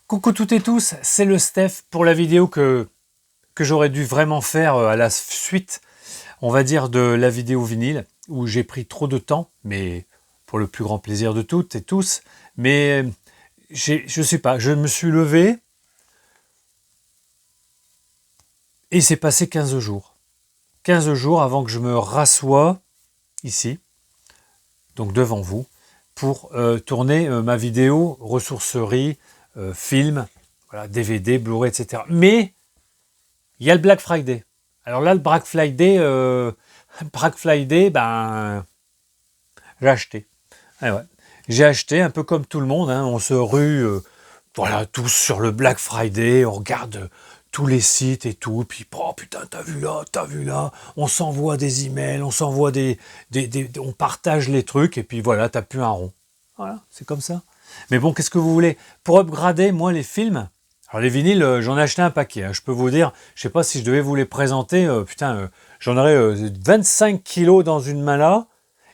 Coucou toutes et tous, c'est le Steph pour la vidéo que j'aurais dû vraiment faire à la suite, on va dire, de la vidéo vinyle, où j'ai pris trop de temps, mais pour le plus grand plaisir de toutes et tous. Mais je sais pas, je me suis levé et il s'est passé 15 jours. 15 jours avant que je me rassoie ici, donc devant vous, pour tourner ma vidéo ressourcerie, film, voilà, DVD, Blu-ray, etc. Mais il y a le Black Friday. Alors là, le Black Friday, ben, j'ai acheté. Ah ouais. J'ai acheté un peu comme tout le monde. Hein. On se rue, voilà, tous sur le Black Friday. On regarde tous les sites et tout. Puis, oh putain, t'as vu là. On s'envoie des emails, on s'envoie on partage les trucs. Et puis voilà, t'as plus un rond. Voilà, c'est comme ça. Mais bon, qu'est-ce que vous voulez? Pour upgrader, moi, les films, alors les vinyles, j'en ai acheté un paquet. Hein. Je peux vous dire, je sais pas si je devais vous les présenter, j'en aurais 25 kilos dans une main là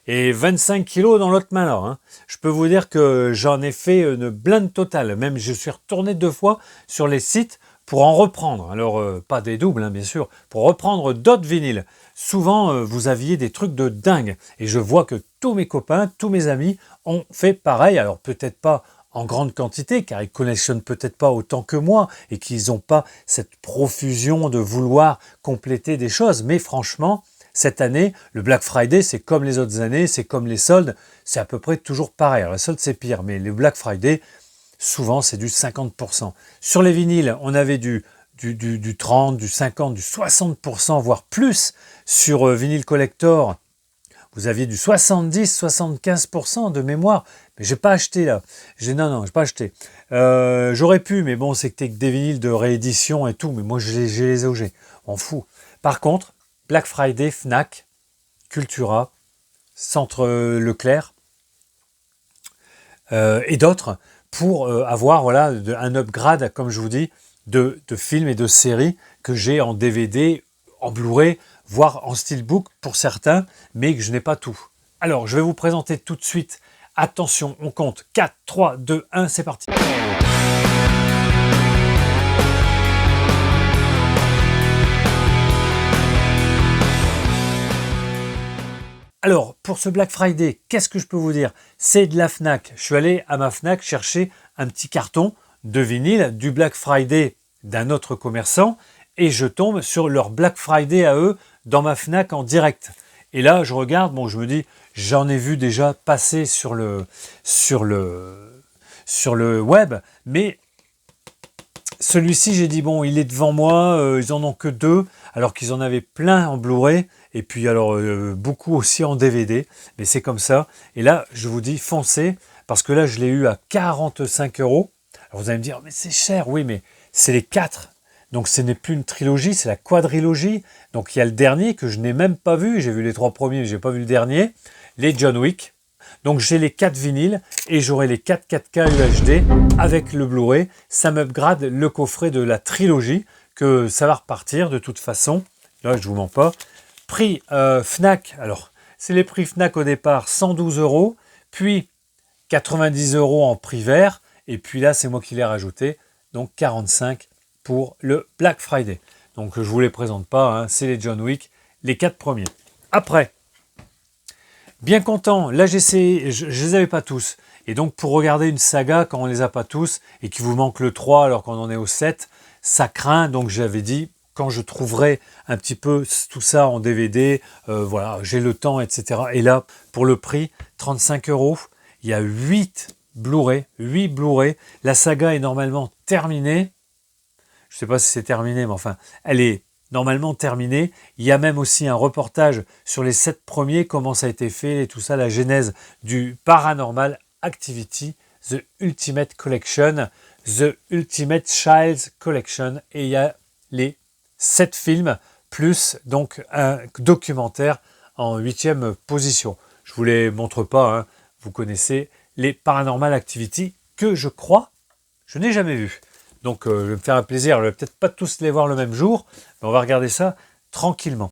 et 25 kilos dans l'autre main là. Hein. Je peux vous dire que j'en ai fait une blinde totale. Même je suis retourné 2 fois sur les sites pour en reprendre. Alors, pas des doubles, hein, bien sûr, pour reprendre d'autres vinyles. Souvent, vous aviez des trucs de dingue. Et je vois que tous mes copains, tous mes amis ont fait pareil. Alors, peut-être pas en grande quantité, car ils collectionnent peut-être pas autant que moi et qu'ils n'ont pas cette profusion de vouloir compléter des choses. Mais franchement, cette année, le Black Friday, c'est comme les autres années, c'est comme les soldes, c'est à peu près toujours pareil. Alors, les soldes, c'est pire, mais le Black Friday, souvent, c'est du 50%. Sur les vinyles, on avait du 30, du 50, du 60%, voire plus. Sur vinyle collector, vous aviez du 70, 75% de mémoire. Mais j'ai pas acheté là. Non, j'ai pas acheté. J'aurais pu, mais bon, c'était que des vinyles de réédition et tout. Mais moi, j'ai les OG. On fout. Par contre, Black Friday, Fnac, Cultura, Centre Leclerc et d'autres pour avoir voilà, un upgrade, comme je vous dis, de films et de séries que j'ai en DVD, en Blu-ray, voire en steelbook pour certains, mais que je n'ai pas tout. Alors, je vais vous présenter tout de suite. Attention, on compte 4, 3, 2, 1, c'est parti. Alors, pour ce Black Friday, qu'est-ce que je peux vous dire? C'est de la Fnac. Je suis allé à ma Fnac chercher un petit carton de vinyle du Black Friday d'un autre commerçant et je tombe sur leur Black Friday à eux dans ma Fnac en direct. Et là, je regarde, bon, je me dis, j'en ai vu déjà passer sur le web, mais celui-ci, j'ai dit, bon, il est devant moi, ils en ont que 2, alors qu'ils en avaient plein en Blu-ray, et puis alors beaucoup aussi en DVD, mais c'est comme ça. Et là, je vous dis, foncez, parce que là, je l'ai eu à 45 €. Alors vous allez me dire, mais c'est cher, oui, mais c'est les 4. Donc ce n'est plus une trilogie, c'est la quadrilogie. Donc il y a le dernier que je n'ai même pas vu, j'ai vu les 3 premiers, mais je n'ai pas vu le dernier, les John Wick. Donc j'ai les 4 vinyles et j'aurai les 4 4K UHD avec le Blu-ray. Ça m'upgrade le coffret de la trilogie, que ça va repartir de toute façon. Là, je vous mens pas. Prix Fnac, alors c'est les prix Fnac au départ, 112 €, puis 90 € en prix vert, et puis là c'est moi qui l'ai rajouté, donc 45 pour le Black Friday. Donc je vous les présente pas, hein, c'est les John Wick, les 4 premiers. Après, bien content, là je les avais pas tous, et donc pour regarder une saga quand on les a pas tous, et qu'il vous manque le 3 alors qu'on en est au 7, ça craint, donc j'avais dit, quand je trouverai un petit peu tout ça en DVD, voilà, j'ai le temps, etc. Et là, pour le prix, 35 €, il y a 8 Blu-ray, 8 Blu-ray. La saga est normalement terminée. Je ne sais pas si c'est terminé, mais enfin, elle est normalement terminée. Il y a même aussi un reportage sur les 7 premiers, comment ça a été fait et tout ça, la genèse du Paranormal Activity, The Ultimate Collection, The Ultimate Child's Collection. Et il y a les 7 films, plus donc un documentaire en 8e position. Je ne vous les montre pas, hein. Vous connaissez les Paranormal Activity que je crois, je n'ai jamais vu. Donc je vais me faire un plaisir, je ne vais peut-être pas tous les voir le même jour, mais on va regarder ça tranquillement.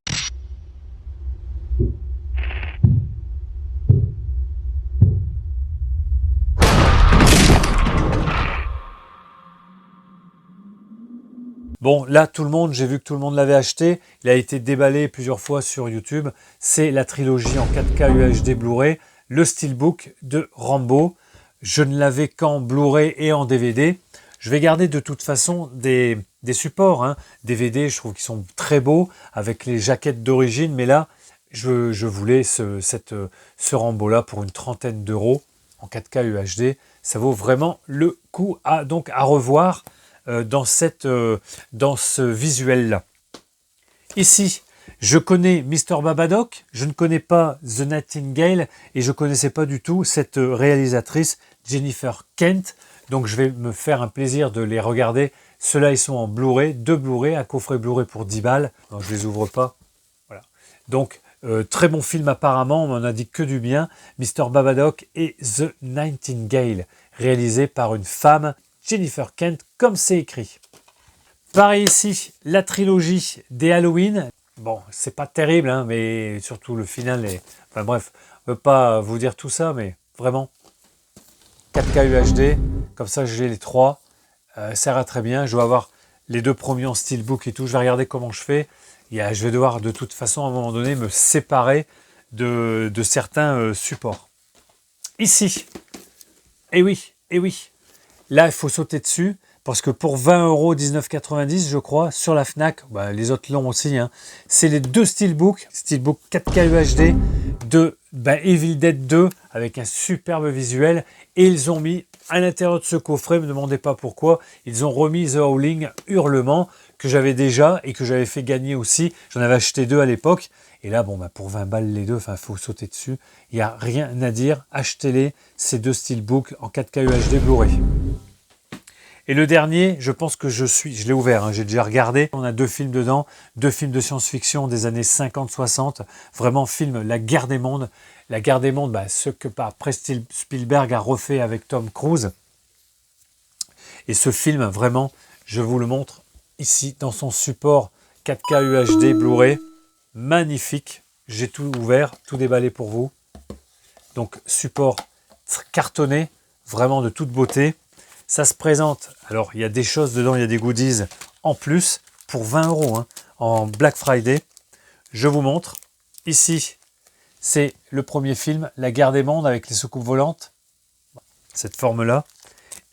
Bon, là, j'ai vu que tout le monde l'avait acheté. Il a été déballé plusieurs fois sur YouTube. C'est la trilogie en 4K UHD Blu-ray, le Steelbook de Rambo. Je ne l'avais qu'en Blu-ray et en DVD. Je vais garder de toute façon des supports. Hein. DVD, je trouve qu'ils sont très beaux, avec les jaquettes d'origine. Mais là, je voulais ce Rambo-là pour une trentaine d'euros en 4K UHD. Ça vaut vraiment le coup donc à revoir dans ce visuel-là. Ici, je connais Mr. Babadook, je ne connais pas The Nightingale et je ne connaissais pas du tout cette réalisatrice Jennifer Kent. Donc je vais me faire un plaisir de les regarder. Ceux-là, ils sont en Blu-ray, 2 Blu-ray, un coffret Blu-ray pour 10 balles. Alors, je les ouvre pas. Voilà. Donc, très bon film apparemment, on m'en a dit que du bien. Mr. Babadook et The Nightingale, réalisé par une femme, Jennifer Kent, comme c'est écrit. Pareil ici, la trilogie des Halloween. Bon, c'est pas terrible, hein, mais surtout le final est... Enfin bref, je ne veux pas vous dire tout ça, mais vraiment, 4K UHD, comme ça j'ai les 3. Ça ira très bien. Je dois avoir les 2 premiers en steelbook et tout. Je vais regarder comment je fais. Je vais devoir de toute façon à un moment donné me séparer de certains supports. Ici, et oui, là il faut sauter dessus parce que pour 20 €, 19,90 je crois, sur la Fnac, les autres l'ont aussi, hein, c'est les 2 steelbook 4K UHD de Evil Dead 2 avec un superbe visuel et ils ont mis à l'intérieur de ce coffret, ne me demandez pas pourquoi, ils ont remis The Howling Hurlement que j'avais déjà et que j'avais fait gagner aussi. J'en avais acheté 2 à l'époque. Et là, pour 20 balles les 2, il faut sauter dessus. Il n'y a rien à dire. Achetez-les, ces 2 steelbooks en 4K UHD Blu-ray. Et le dernier, je pense que je l'ai ouvert, hein, j'ai déjà regardé. On a 2 films dedans, 2 films de science-fiction des années 50-60. Vraiment film La Guerre des Mondes. La Guerre des Mondes, ce que après Spielberg a refait avec Tom Cruise. Et ce film, vraiment, je vous le montre ici dans son support 4K UHD Blu-ray. Magnifique. J'ai tout ouvert, tout déballé pour vous. Donc, support cartonné, vraiment de toute beauté. Ça se présente, alors il y a des choses dedans, il y a des goodies en plus pour 20 € hein, en Black Friday. Je vous montre. Ici, c'est le premier film, La Guerre des Mondes avec les soucoupes volantes. Cette forme-là.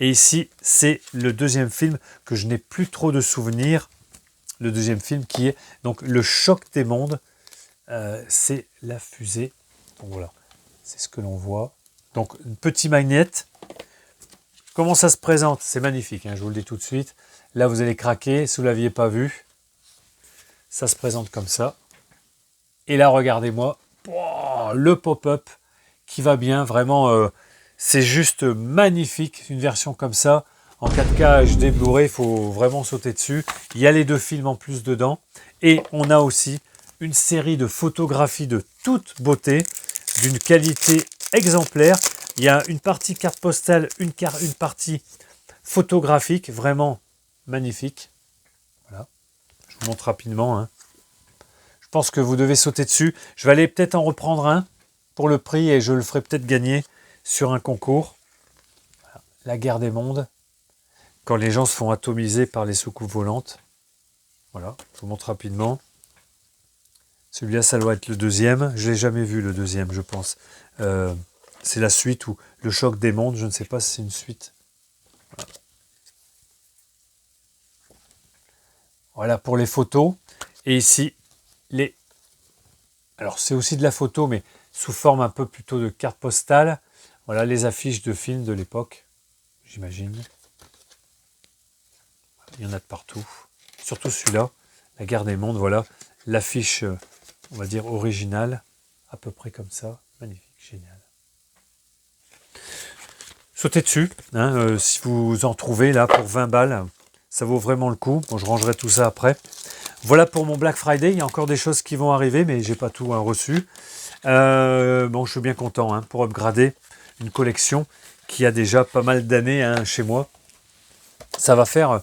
Et ici, c'est le deuxième film que je n'ai plus trop de souvenirs. Le deuxième film qui est donc Le Choc des Mondes. C'est la fusée. Donc voilà, c'est ce que l'on voit. Donc, une petite magnette. Comment ça se présente? C'est magnifique, hein, je vous le dis tout de suite. Là, vous allez craquer, si vous ne l'aviez pas vu. Ça se présente comme ça. Et là, regardez-moi, le pop-up qui va bien. Vraiment, c'est juste magnifique. Une version comme ça, en 4K HD Blu-ray, il faut vraiment sauter dessus. Il y a les 2 films en plus dedans. Et on a aussi une série de photographies de toute beauté, d'une qualité exemplaire. Il y a une partie carte postale, une partie photographique, vraiment magnifique. Voilà, je vous montre rapidement. Hein. Je pense que vous devez sauter dessus. Je vais aller peut-être en reprendre un pour le prix et je le ferai peut-être gagner sur un concours. Voilà. La Guerre des Mondes, quand les gens se font atomiser par les soucoupes volantes. Voilà, je vous montre rapidement. Celui-là, ça doit être le deuxième. Je ne l'ai jamais vu, le deuxième, je pense. C'est la suite ou Le Choc des Mondes. Je ne sais pas si c'est une suite. Voilà pour les photos. Et ici, alors, c'est aussi de la photo, mais sous forme un peu plutôt de carte postale. Voilà les affiches de films de l'époque, j'imagine. Il y en a de partout. Surtout celui-là, La Guerre des Mondes. Voilà l'affiche, on va dire, originale. À peu près comme ça. Magnifique, génial. Sautez dessus, hein, si vous en trouvez là pour 20 balles, ça vaut vraiment le coup. Bon, je rangerai tout ça après. Voilà pour mon Black Friday. Il y a encore des choses qui vont arriver, mais j'ai pas tout reçu. Bon, je suis bien content hein, pour upgrader une collection qui a déjà pas mal d'années hein, chez moi. Ça va faire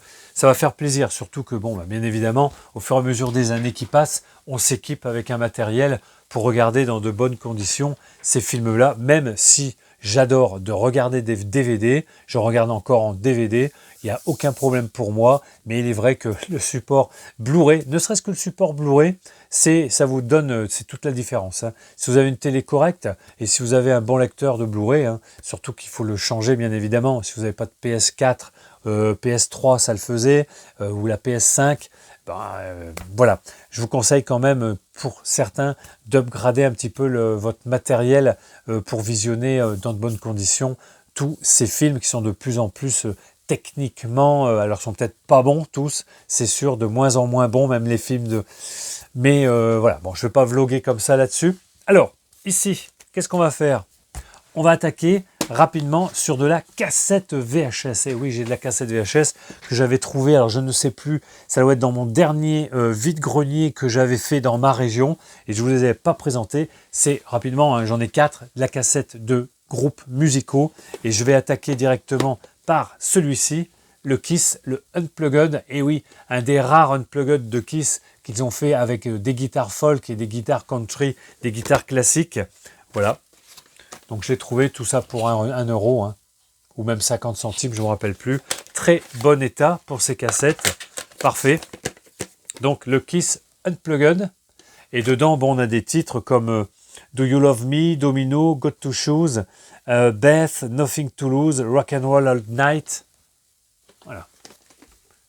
plaisir, surtout que bon, bien évidemment, au fur et à mesure des années qui passent, on s'équipe avec un matériel pour regarder dans de bonnes conditions ces films-là, même si J'adore de regarder des DVD. Je regarde encore en DVD. Il n'y a aucun problème pour moi. Mais il est vrai que le support Blu-ray, ne serait-ce que le support Blu-ray, ça vous donne, c'est toute la différence. Hein. Si vous avez une télé correcte et si vous avez un bon lecteur de Blu-ray, hein, surtout qu'il faut le changer bien évidemment. Si vous n'avez pas de PS4, PS3, ça le faisait, ou la PS5, voilà. Je vous conseille quand même pour certains d'upgrader un petit peu votre matériel pour visionner dans de bonnes conditions tous ces films qui sont de plus en plus techniquement, alors sont peut-être pas bons tous, c'est sûr, de moins en moins bons, même les films de... Mais voilà, bon, je ne vais pas vloguer comme ça là-dessus. Alors, ici, qu'est-ce qu'on va faire? On va attaquer rapidement sur de la cassette VHS. Et oui, j'ai de la cassette VHS que j'avais trouvée, alors je ne sais plus, ça doit être dans mon dernier vide-grenier que j'avais fait dans ma région, et je ne vous les avais pas présentés. C'est rapidement, hein, j'en ai 4, de la cassette de groupes musicaux, et je vais attaquer directement par celui-ci, le Kiss, le Unplugged. Et oui, un des rares Unplugged de Kiss qu'ils ont fait avec des guitares folk et des guitares country, des guitares classiques. Voilà. Donc j'ai trouvé tout ça pour 1 euro, hein, ou même 50 centimes, je ne me rappelle plus. Très bon état pour ces cassettes. Parfait. Donc le Kiss Unplugged. Et dedans, bon, on a des titres comme Do You Love Me, Domino, Got to Choose, Beth, Nothing to Lose, Rock and Roll All Night. Voilà.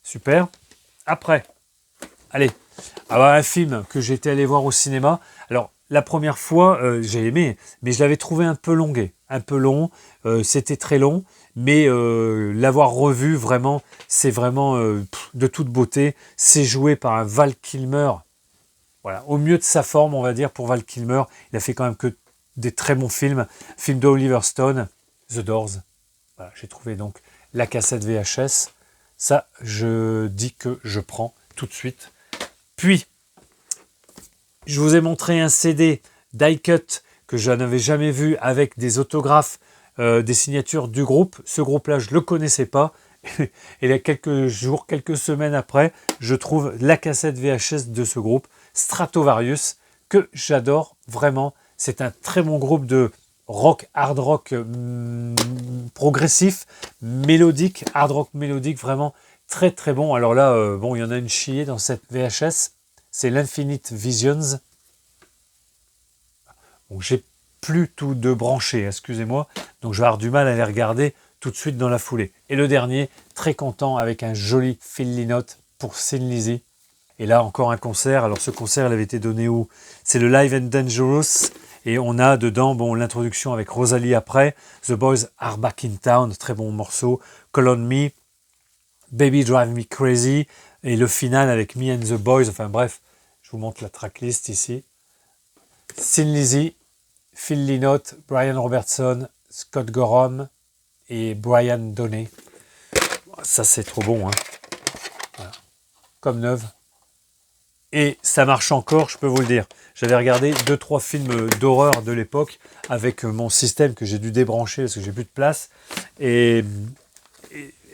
Super. Après, allez, avoir un film que j'étais allé voir au cinéma. Alors, la première fois, j'ai aimé, mais je l'avais trouvé un peu longué, un peu long. C'était très long, mais l'avoir revu, vraiment, c'est vraiment de toute beauté. C'est joué par un Val Kilmer, voilà, au mieux de sa forme, on va dire, pour Val Kilmer. Il a fait quand même que des très bons films. Film d'Oliver Stone, The Doors. Voilà, j'ai trouvé donc la cassette VHS. Ça, je dis que je prends tout de suite. Puis, je vous ai montré un CD Die Cut que je n'avais jamais vu avec des autographes, des signatures du groupe. Ce groupe-là, je ne le connaissais pas. Et il y a quelques jours, quelques semaines après, je trouve la cassette VHS de ce groupe, Stratovarius, que j'adore vraiment. C'est un très bon groupe de rock, hard rock progressif, mélodique, hard rock mélodique, vraiment très très bon. Alors là, bon, il y en a une chier dans cette VHS. C'est l'Infinite Visions. Bon, j'ai plus tout de branché, excusez-moi. Donc je vais avoir du mal à les regarder tout de suite dans la foulée. Et le dernier, très content avec un joli Phil Lynott pour Thin Lizzy. Et là encore un concert. Alors ce concert, il avait été donné où? C'est le Live and Dangerous. Et on a dedans, bon, l'introduction avec Rosalie après. The Boys Are Back in Town, très bon morceau. Call on Me, Baby Drive Me Crazy. Et le final avec Me and the Boys. Enfin bref, je vous montre la tracklist ici. Thin Lizzy, Phil Lynott, Brian Robertson, Scott Gorham et Brian Doney. Ça, c'est trop bon, hein. Voilà. Comme neuve. Et ça marche encore, je peux vous le dire. J'avais regardé 2-3 films d'horreur de l'époque avec mon système que j'ai dû débrancher parce que j'ai plus de place. Et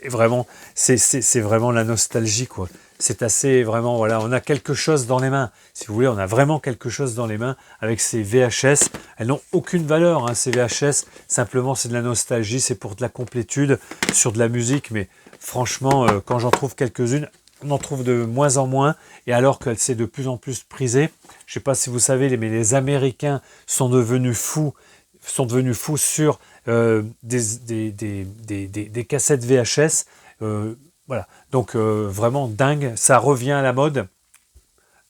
vraiment, c'est vraiment la nostalgie, quoi. C'est assez vraiment, voilà, on a quelque chose dans les mains. Si vous voulez, on a vraiment quelque chose dans les mains avec ces VHS. Elles n'ont aucune valeur, hein, ces VHS. Simplement, c'est de la nostalgie, c'est pour de la complétude sur de la musique. Mais franchement, quand j'en trouve quelques-unes, on en trouve de moins en moins. Et alors qu'elle s'est de plus en plus prisée, je ne sais pas si vous savez, mais les Américains sont devenus fous sur des cassettes VHS. Voilà, donc vraiment dingue, ça revient à la mode.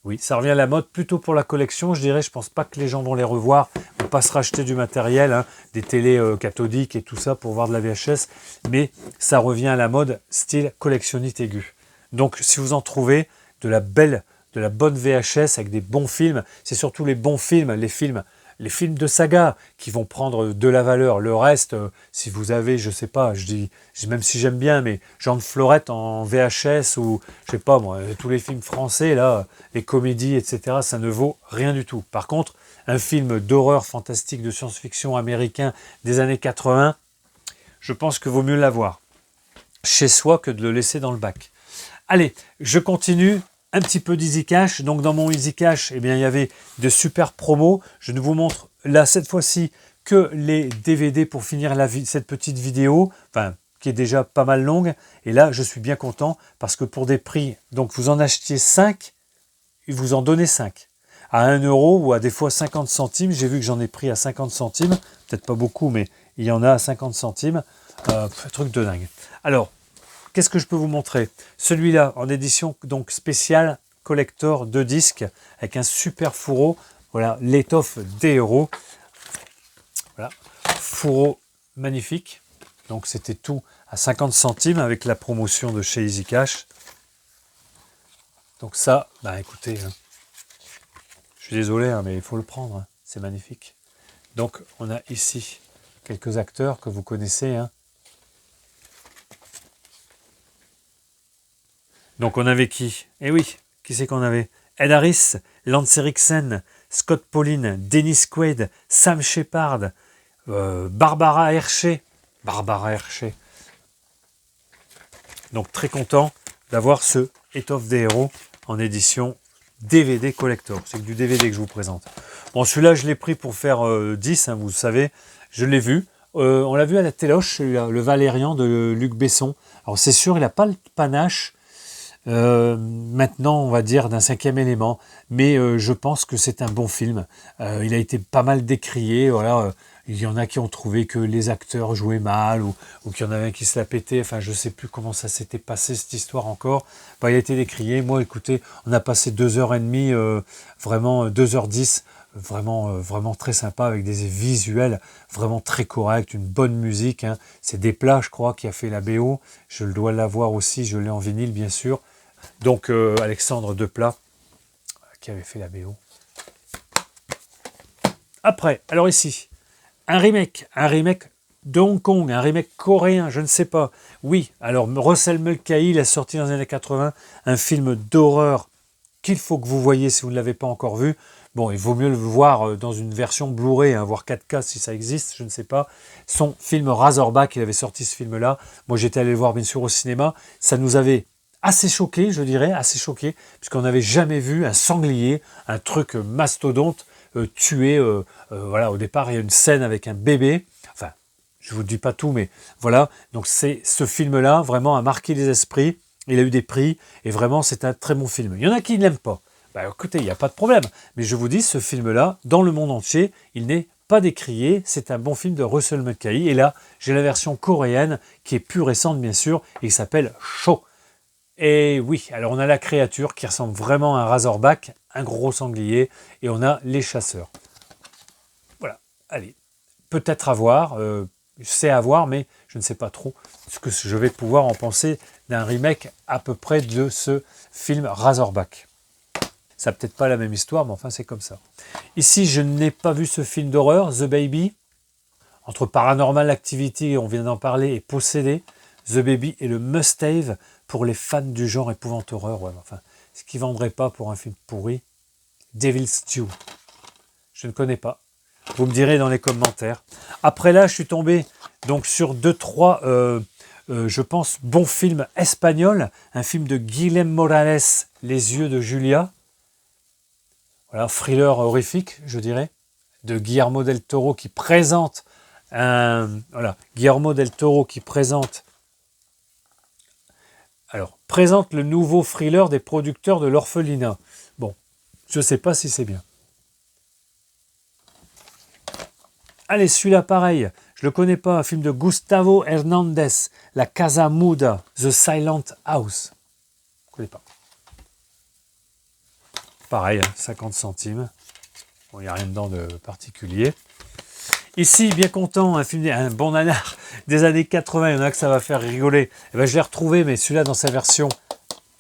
Oui, ça revient à la mode plutôt pour la collection, je dirais. Je pense pas que les gens vont les revoir, vont pas se racheter du matériel, hein, des télés cathodiques et tout ça pour voir de la VHS, mais ça revient à la mode style collectionnite aiguë. Donc si vous en trouvez de la bonne VHS avec des bons films, c'est surtout les bons films, les films de saga qui vont prendre de la valeur. Le reste, si vous avez, je sais pas, je dis même si j'aime bien, mais Jean de Florette en VHS ou je sais pas moi, tous les films français là, les comédies, etc., ça ne vaut rien du tout. Par contre, un film d'horreur fantastique de science-fiction américain des années 80, je pense que vaut mieux l'avoir chez soi que de le laisser dans le bac. Allez, je continue. Un petit peu d'Easy Cash. Donc dans mon Easy Cash, eh bien, il y avait de super promos. Je ne vous montre là cette fois-ci que les DVD pour finir cette petite vidéo, enfin, qui est déjà pas mal longue. Et là, je suis bien content parce que pour des prix, donc vous en achetiez 5, ils vous en donnaient 5. À 1 euro ou à des fois 50 centimes. J'ai vu que j'en ai pris à 50 centimes. Peut-être pas beaucoup, mais il y en a à 50 centimes. Truc de dingue. Alors, qu'est-ce que je peux vous montrer? Celui-là, en édition donc spéciale, collector de disques, avec un super fourreau. Voilà, l'étoffe des héros. Voilà, fourreau magnifique. Donc c'était tout à 50 centimes avec la promotion de chez Easy Cash. Donc ça, bah écoutez, hein, je suis désolé, hein, mais il faut le prendre, hein, c'est magnifique. Donc on a ici quelques acteurs que vous connaissez. Hein. Donc on avait qui? Eh oui, qui c'est qu'on avait? Ed Harris, Lance Henriksen, Scott Pauline, Dennis Quaid, Sam Shepard, Barbara Hershey. Donc très content d'avoir ce étoffe des héros en édition DVD collector. C'est que du DVD que je vous présente. Bon, celui-là, je l'ai pris pour faire 10, hein, vous savez. Je l'ai vu. On l'a vu à la téloche, le Valérian de Luc Besson. Alors c'est sûr, il n'a pas le panache. Maintenant, on va dire d'un 5e élément, mais je pense que c'est un bon film. Il a été pas mal décrié. Voilà, il y en a qui ont trouvé que les acteurs jouaient mal ou qu'il y en avait un qui se la pétait. Enfin, je sais plus comment ça s'était passé cette histoire encore. Bah, il a été décrié. Moi, écoutez, on a passé 2h30, vraiment 2h10. Vraiment très sympa avec des visuels vraiment très corrects, une bonne musique. Hein. C'est Desplat, je crois, qui a fait la BO. Je dois l'avoir aussi, je l'ai en vinyle, bien sûr. Donc Alexandre Desplat qui avait fait la BO. Après, alors ici, un remake de Hong Kong, un remake coréen, je ne sais pas. Oui, alors Russell Mulcahy, il a sorti dans les années 80 un film d'horreur qu'il faut que vous voyez si vous ne l'avez pas encore vu. Bon, il vaut mieux le voir dans une version Blu-ray, hein, voire 4K si ça existe, je ne sais pas. Son film Razorback, il avait sorti ce film-là. Moi, j'étais allé le voir bien sûr au cinéma. Ça nous avait assez choqué, je dirais, puisqu'on n'avait jamais vu un sanglier, un truc mastodonte, tué. Voilà, au départ, il y a une scène avec un bébé. Enfin, je vous dis pas tout, mais voilà. Donc, ce film-là, vraiment, a marqué les esprits. Il a eu des prix, et vraiment, c'est un très bon film. Il y en a qui ne l'aiment pas. Bah, écoutez, il n'y a pas de problème. Mais je vous dis, ce film-là, dans le monde entier, il n'est pas décrié. C'est un bon film de Russell Mulcahy. Et là, j'ai la version coréenne, qui est plus récente, bien sûr, et qui s'appelle Shaw. Et oui, alors on a la créature qui ressemble vraiment à un Razorback, un gros sanglier, et on a les chasseurs. Voilà, allez, peut-être à voir, c'est à voir, mais je ne sais pas trop ce que je vais pouvoir en penser d'un remake à peu près de ce film Razorback. Ça n'a peut-être pas la même histoire, mais enfin c'est comme ça. Ici, je n'ai pas vu ce film d'horreur, The Baby, entre Paranormal Activity, on vient d'en parler, et Possédé. The Baby et le must-have pour les fans du genre épouvante horreur. Ouais, enfin, ce qui ne vendrait pas pour un film pourri. Devil's Stew. Je ne connais pas. Vous me direz dans les commentaires. Après là, je suis tombé donc sur 2-3, je pense, bons films espagnols. Un film de Guilhem Morales, Les yeux de Julia. Voilà, thriller horrifique, je dirais, de Guillermo del Toro qui présente Guillermo del Toro qui présente le nouveau thriller des producteurs de l'orphelinat. Bon, je ne sais pas si c'est bien. Allez, celui-là, pareil, je ne le connais pas, un film de Gustavo Hernandez, La Casa Muda, The Silent House. Je ne connais pas. Pareil, 50 centimes. Bon, il n'y a rien dedans de particulier. Ici, bien content, un bon nanar des années 80, il y en a que ça va faire rigoler. Eh ben, je l'ai retrouvé, mais celui-là dans sa version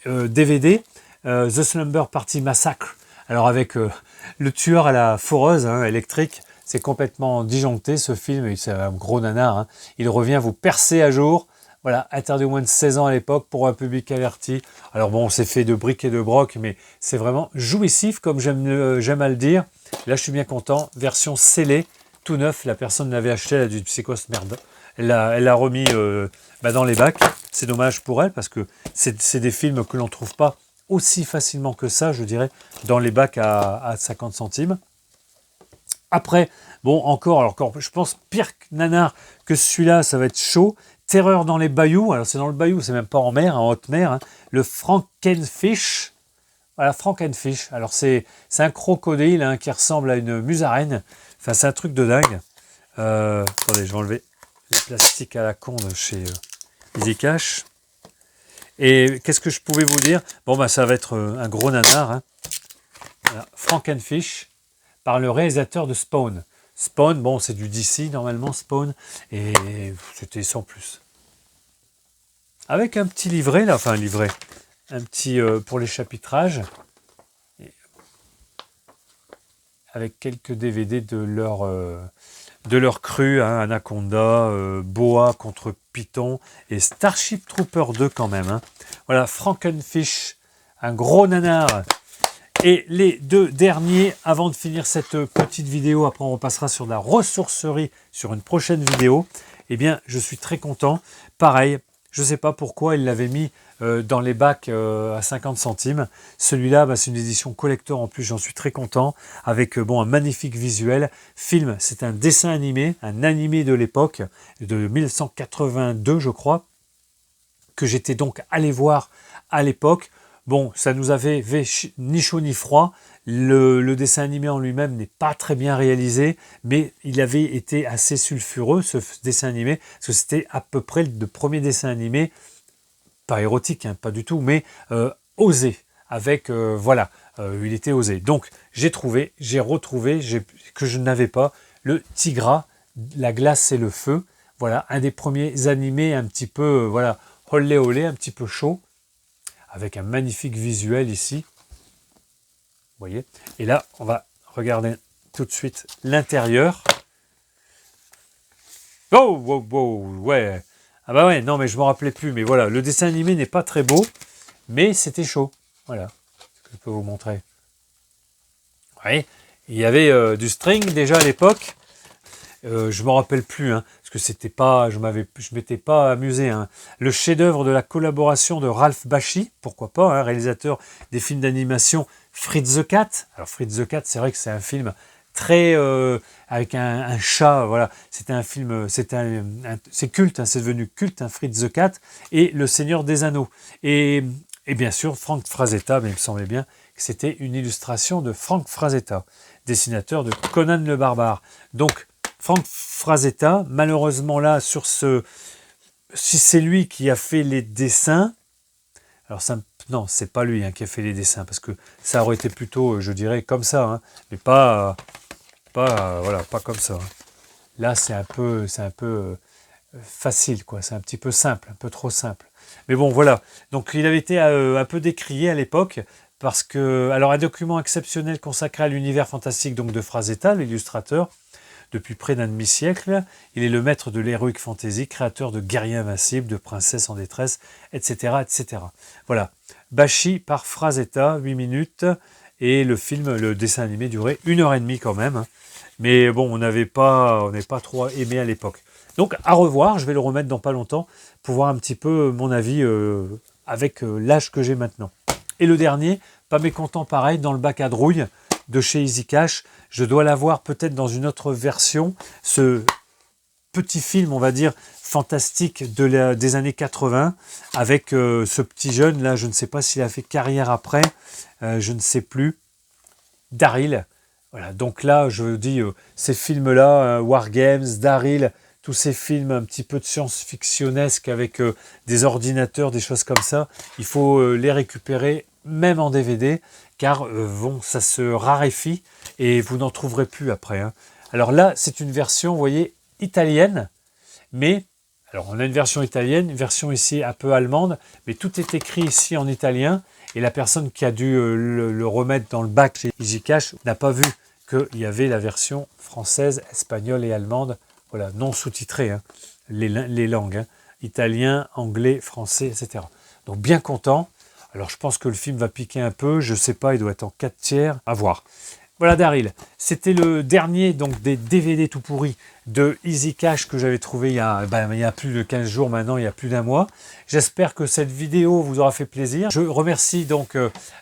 DVD, The Slumber Party Massacre. Alors avec le tueur à la foreuse électrique, c'est complètement disjoncté ce film, c'est un gros nanar. Hein. Il revient vous percer à jour. Voilà, interdit au moins de 16 ans à l'époque pour un public averti. Alors bon, c'est fait de briques et de broc, mais c'est vraiment jouissif, comme j'aime à le dire. Là, je suis bien content. Version scellée, tout neuf. La personne l'avait acheté, elle a dû psychose merde. Elle l'a remis dans les bacs. C'est dommage pour elle, parce que c'est des films que l'on ne trouve pas aussi facilement que ça, je dirais, dans les bacs à 50 centimes. Après, bon, encore, je pense pire nanar que celui-là, ça va être chaud. Terreur dans les bayous, alors c'est dans le bayou, c'est même pas en mer, en haute mer. Hein. Le Frankenfish. Voilà, Frankenfish. Alors c'est un crocodile hein, qui ressemble à une musaraigne. Enfin, c'est un truc de dingue. Attendez, je vais enlever les plastiques à la con de chez Easy Cash. Et qu'est-ce que je pouvais vous dire? Bon, bah ça va être un gros nanar. Hein. Voilà, Frankenfish, par le réalisateur de Spawn. Spawn, bon, c'est du DC normalement, Spawn, et c'était sans plus. Avec un petit livret, là, enfin un livret, un petit pour les chapitrages, avec quelques DVD de leur cru, hein, Anaconda, Boa contre Python, et Starship Trooper 2 quand même. Hein. Voilà, Frankenfish, un gros nanar. Et les deux derniers, avant de finir cette petite vidéo, après on repassera sur la ressourcerie sur une prochaine vidéo, eh bien je suis très content. Pareil, je ne sais pas pourquoi il l'avait mis dans les bacs à 50 centimes. Celui-là, bah, c'est une édition collector en plus, j'en suis très content, avec bon, un magnifique visuel. Film, c'est un dessin animé, un animé de l'époque, de 1982 je crois, que j'étais donc allé voir à l'époque. Bon, ça nous avait ni chaud ni froid. Le dessin animé en lui-même n'est pas très bien réalisé, mais il avait été assez sulfureux, ce dessin animé, parce que c'était à peu près le premier dessin animé, pas érotique, hein, pas du tout, mais osé, avec, voilà, il était osé. Donc, j'ai retrouvé, que je n'avais pas, le Tigra, la glace et le feu. Voilà, un des premiers animés un petit peu, voilà, olé olé, un petit peu chaud, avec un magnifique visuel ici. Vous voyez. Et là, on va regarder tout de suite l'intérieur. Oh, wow, wow, ouais. Ah bah ouais, non, mais je ne me rappelais plus. Mais voilà, le dessin animé n'est pas très beau, mais c'était chaud. Voilà, ce que je peux vous montrer. Vous voyez, il y avait du string déjà à l'époque. Je me rappelle plus, hein, parce que c'était pas, je m'étais pas amusé. Hein. Le chef-d'œuvre de la collaboration de Ralph Bakshi, pourquoi pas, hein, réalisateur des films d'animation Fritz the Cat. Alors Fritz the Cat, c'est vrai que c'est un film très avec un chat, voilà. C'était un film, c'est culte, hein, c'est devenu culte, hein, Fritz the Cat et Le Seigneur des Anneaux. Et bien sûr, Frank Frazetta, mais il me semblait bien que c'était une illustration de Frank Frazetta, dessinateur de Conan le Barbare. Donc Frank Frazetta, malheureusement là, si c'est lui qui a fait les dessins, alors ça, non, c'est pas lui hein, qui a fait les dessins, parce que ça aurait été plutôt, je dirais, comme ça, hein, mais pas comme ça. Hein. Là, c'est un peu facile, quoi, c'est un petit peu simple, un peu trop simple. Mais bon, voilà, donc il avait été un peu décrié à l'époque, parce que, alors un document exceptionnel consacré à l'univers fantastique donc de Frazetta, l'illustrateur, depuis près d'un demi-siècle, il est le maître de l'heroic fantasy, créateur de guerriers invincibles, de princesses en détresse, etc. etc. Voilà. Bakshi par Frazetta, 8 minutes, et le film, le dessin animé durait 1h30 quand même. Mais bon, on n'avait pas trop aimé à l'époque. Donc à revoir, je vais le remettre dans pas longtemps pour voir un petit peu mon avis avec l'âge que j'ai maintenant. Et le dernier, pas mécontent pareil, dans le bac à drouille de chez Easy Cash. Je dois l'avoir peut-être dans une autre version. Ce petit film, on va dire, fantastique des années 80, avec ce petit jeune, là, je ne sais pas s'il a fait carrière après, je ne sais plus, Daryl. Voilà, donc là, je dis, ces films-là, War Games, Daryl, tous ces films un petit peu de science-fictionnesque avec des ordinateurs, des choses comme ça, il faut les récupérer même en DVD, car bon, ça se raréfie et vous n'en trouverez plus après. Hein. Alors là, c'est une version, vous voyez, italienne, mais alors on a une version italienne, une version ici un peu allemande, mais tout est écrit ici en italien, et la personne qui a dû le remettre dans le bac chez Easy Cash n'a pas vu qu'il y avait la version française, espagnole et allemande, voilà, non sous-titrée, hein, les langues, hein, italien, anglais, français, etc. Donc bien content. Alors je pense que le film va piquer un peu, je sais pas, il doit être en 4 tiers, à voir. Voilà Daryl, c'était le dernier donc des DVD tout pourris de Easy Cash que j'avais trouvé il y a plus de 15 jours maintenant, il y a plus d'un mois. J'espère que cette vidéo vous aura fait plaisir. Je remercie donc,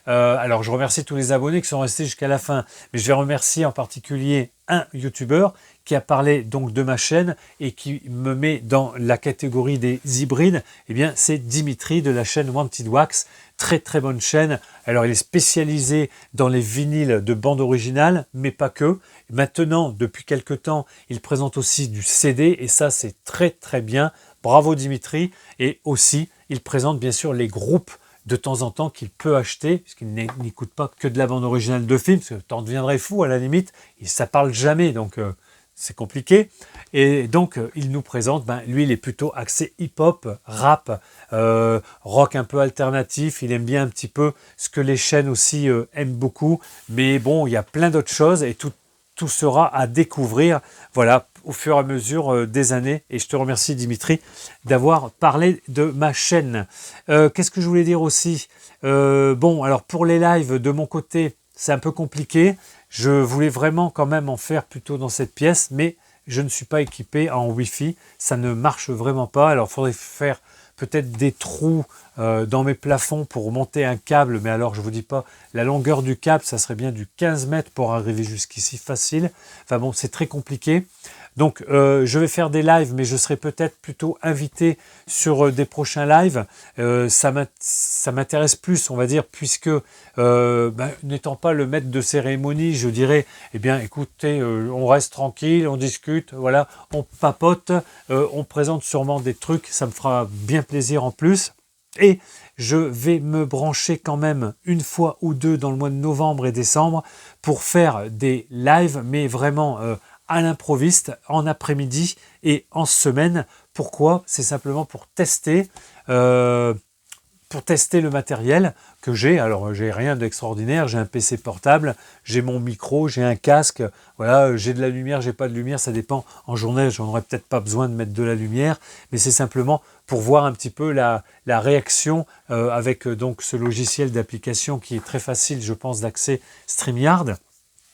alors je remercie tous les abonnés qui sont restés jusqu'à la fin, mais je vais remercier en particulier un YouTuber qui a parlé donc de ma chaîne et qui me met dans la catégorie des hybrides. Eh bien, c'est Dimitri de la chaîne Wanted Wax. Très très bonne chaîne. Alors, il est spécialisé dans les vinyles de bande originale, mais pas que. Maintenant, depuis quelque temps, il présente aussi du CD et ça, c'est très très bien. Bravo Dimitri. Et aussi, il présente bien sûr les groupes de temps en temps qu'il peut acheter, puisqu'il n'écoute pas que de la bande originale de film, parce que t'en deviendrais fou à la limite, et ça parle jamais, donc c'est compliqué. Et donc il nous présente, lui il est plutôt axé hip-hop, rap, rock un peu alternatif, il aime bien un petit peu ce que les chaînes aussi aiment beaucoup, mais bon, il y a plein d'autres choses, et tout sera à découvrir, voilà, au fur et à mesure des années. Et je te remercie Dimitri d'avoir parlé de ma chaîne. Qu'est-ce que je voulais dire aussi, bon, alors pour les lives de mon côté, c'est un peu compliqué. Je voulais vraiment quand même en faire plutôt dans cette pièce, mais je ne suis pas équipé en Wi-Fi. Ça ne marche vraiment pas. Alors, il faudrait faire peut-être des trous dans mes plafonds pour monter un câble. Mais alors, je ne vous dis pas, la longueur du câble, ça serait bien du 15 mètres pour arriver jusqu'ici facile. Enfin bon, c'est très compliqué. Donc, je vais faire des lives, mais je serai peut-être plutôt invité sur des prochains lives. Ça m'intéresse plus, on va dire, puisque n'étant pas le maître de cérémonie, je dirais, eh bien, écoutez, on reste tranquille, on discute, voilà, on papote, on présente sûrement des trucs, ça me fera bien plaisir en plus. Et je vais me brancher quand même une fois ou deux dans le mois de novembre et décembre pour faire des lives, mais vraiment à l'improviste, en après-midi et en semaine. Pourquoi? C'est simplement pour tester le matériel que j'ai. Alors, j'ai rien d'extraordinaire, j'ai un PC portable, j'ai mon micro, j'ai un casque, voilà, j'ai de la lumière, j'ai pas de lumière, ça dépend. En journée, j'en aurais peut-être pas besoin de mettre de la lumière, mais c'est simplement pour voir un petit peu la réaction avec donc ce logiciel d'application qui est très facile, je pense, d'accès, StreamYard.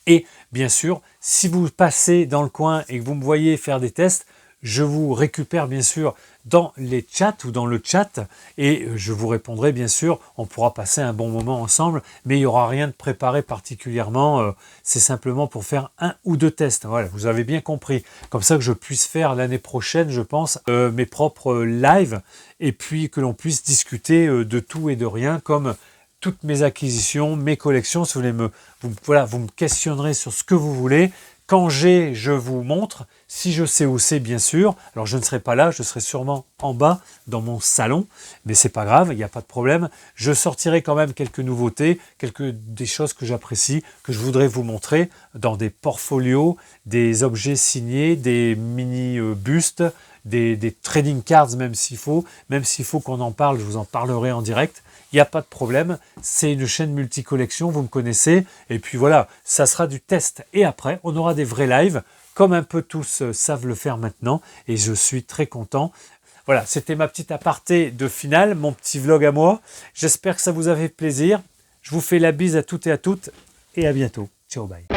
Et bien sûr, si vous passez dans le coin et que vous me voyez faire des tests, je vous récupère bien sûr dans les chats ou dans le chat et je vous répondrai bien sûr, on pourra passer un bon moment ensemble, mais il n'y aura rien de préparé particulièrement, c'est simplement pour faire un ou deux tests. Voilà, vous avez bien compris, comme ça que je puisse faire l'année prochaine, je pense, mes propres lives et puis que l'on puisse discuter de tout et de rien comme toutes mes acquisitions, mes collections. Si vous voulez vous me questionnerez sur ce que vous voulez. Quand je vous montre. Si je sais où c'est, bien sûr. Alors, je ne serai pas là, je serai sûrement en bas dans mon salon. Mais c'est pas grave, il n'y a pas de problème. Je sortirai quand même quelques nouveautés, des choses que j'apprécie, que je voudrais vous montrer dans des portfolios, des objets signés, des mini-bustes, des trading cards, même s'il faut qu'on en parle, je vous en parlerai en direct. Il n'y a pas de problème, c'est une chaîne multi-collection, vous me connaissez, et puis voilà, ça sera du test. Et après, on aura des vrais lives, comme un peu tous savent le faire maintenant, et je suis très content. Voilà, c'était ma petite aparté de finale, mon petit vlog à moi. J'espère que ça vous a fait plaisir. Je vous fais la bise à toutes et à toutes, et à bientôt. Ciao, bye.